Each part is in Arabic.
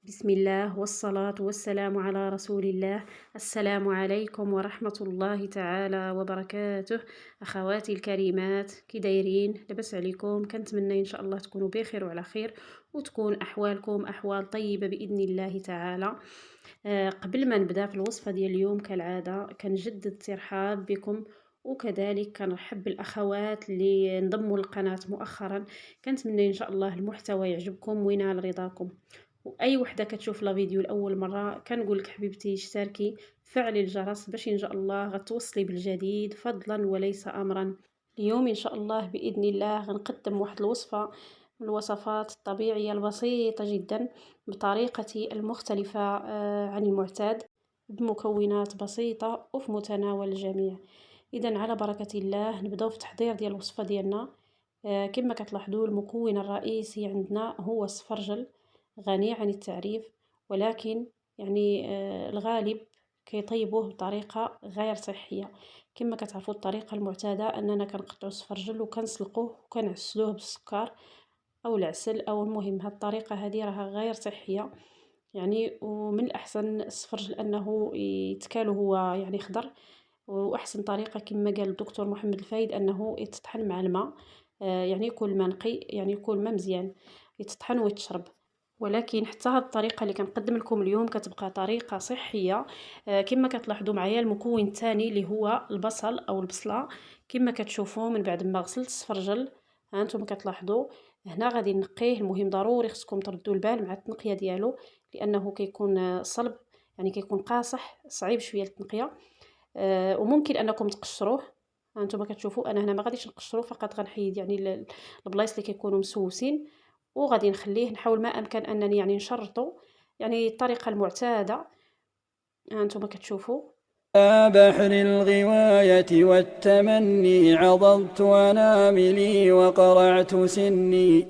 بسم الله والصلاة والسلام على رسول الله. السلام عليكم ورحمة الله تعالى وبركاته. أخواتي الكريمات، كي دايرين؟ لاباس عليكم؟ كنتمنى إن شاء الله تكونوا بخير وعلى خير، وتكون أحوالكم أحوال طيبة بإذن الله تعالى. قبل ما نبدأ في الوصفة ديال اليوم كالعادة كنجدد الترحاب بكم، وكذلك كنرحب بالأخوات اللي انضموا للقناة مؤخرا. كنتمنى إن شاء الله المحتوى يعجبكم وينال رضاكم. واي وحده كتشوف لا فيديو لاول مره كنقول لك حبيبتي اشتركي، فعلي الجرس باش ان شاء الله غتوصلي بالجديد فضلا وليس امرا. اليوم ان شاء الله باذن الله غنقدم واحد الوصفه من الوصفات الطبيعيه البسيطه جدا بطريقتي المختلفه عن المعتاد، بمكونات بسيطه وفي متناول الجميع. اذا على بركه الله نبداو في التحضير ديال الوصفه ديالنا. كما كتلاحظوا المكون الرئيسي عندنا هو السفرجل، غني عن التعريف، ولكن يعني الغالب كيطيبوه بطريقة غير صحية. كما كتعرفوا الطريقة المعتادة أننا كنقطعوا السفرجل وكنسلقوه وكنعسلوه بالسكر أو العسل، أو المهم هاد الطريقة هذه راها غير صحية يعني. ومن الأحسن السفرجل أنه يتكال هو يعني خضر، وأحسن طريقة كما قال الدكتور محمد الفايد أنه يتطحن مع الماء. يعني يكون الماء نقي، يعني يكون الماء مزيان يتطحن ويتشرب. ولكن حتى هاد الطريقة اللي كنقدم لكم اليوم كتبقى طريقة صحية. كما كتلاحظوا معايا المكون الثاني اللي هو البصل أو البصلة. كما كتشوفوا من بعد ما غسلت السفرجل، ها انتم كتلاحظوا هنا غادي نقيه. المهم ضروري خصكم تردوا البال مع التنقية ديالو، لأنه كيكون صلب، يعني كيكون قاصح صعيب شوية التنقية. وممكن انكم تقشروه. هانتوما كتشوفوا انا هنا ما غاديش نقشرو، فقط غنحيد يعني البلايص اللي كيكونوا مسوسين، وغادي نخليه نحاول ما امكن انني يعني نشرطو يعني الطريقه المعتاده. هانتوما كتشوفوا. بحر الغواية والتمني عضضت أناملي وقرعت سني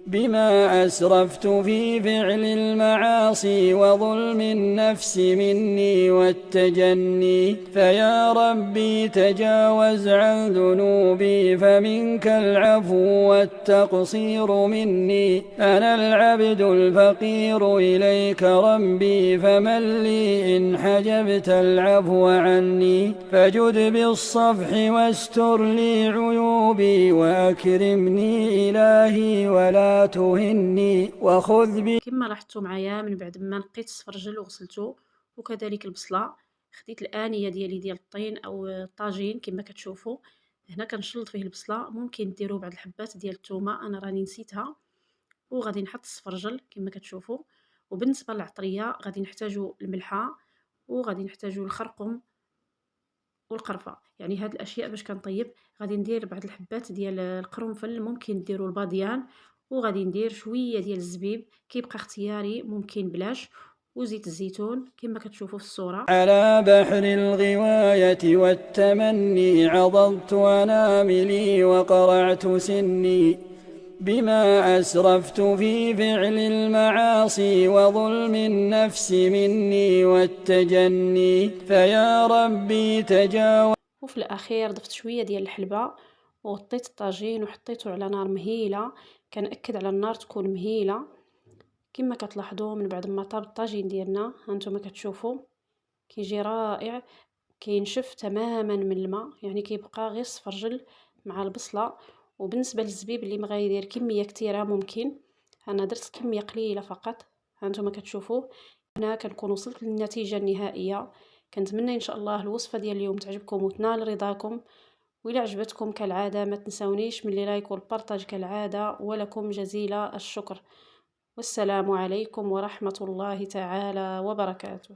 بما أسرفت في فعل المعاصي وظلم النفس مني والتجني فيا ربي تجاوز عن ذنوبي فمنك العفو والتقصير مني أنا العبد الفقير إليك ربي فمن لي إن حجبت العفو عني فجد بالصفح واستر لي عيوبي وأكرمني إلهي ولا تهني وخذ بي. كما لاحظتوا معايا من بعد ما نقيت السفرجل وغسلته وكذلك البصله، خديت الانيه ديالي ديال الطين او الطاجين كما كتشوفوا. هنا كنشلط فيه البصله، ممكن ديروا بعض الحبات ديال الثومه انا راني نسيتها. وغادي نحط السفرجل كما كتشوفوا. وبالنسبه للعطريه غادي نحتاجوا الملحه، وغادي نحتاجوا الخرقوم والقرفه. يعني هاد الاشياء باش كنطيب غادي ندير بعض الحبات ديال القرنفل، ممكن ديروا الباديان، وغادي ندير شويه ديال الزبيب كيبقى اختياري، ممكن بلاش، وزيت الزيتون كما كتشوفوا في الصوره. على بحر الغواية والتمني عضضت أناملي وقرعت سني بما أسرفت في فعل المعاصي وظلم النفس مني والتجني فيا ربي تجاوز. وفي الاخير ضفت شويه ديال الحلبه، وغطيت الطاجين وحطيته على نار مهيله. كنأكد على النار تكون مهيله. كما كتلاحظوا من بعد ما طاب الطاجين ديالنا هانتوما كتشوفوا كيجي رائع، كينشف تماما من الماء، يعني كيبقى غير السفرجل مع البصله. وبالنسبه للزبيب اللي بغى يدير كميه كثيره ممكن، انا درت كميه قليله فقط. هانتوما كتشوفوا هنا كنكون وصلت للنتيجه النهائيه. كنتمنى ان شاء الله الوصفه ديال اليوم تعجبكم وتنال رضاكم. وإلا عجبتكم كالعاده ما تنسونيش من لايك والبارطاج كالعاده، ولكم جزيل الشكر. والسلام عليكم ورحمة الله تعالى وبركاته.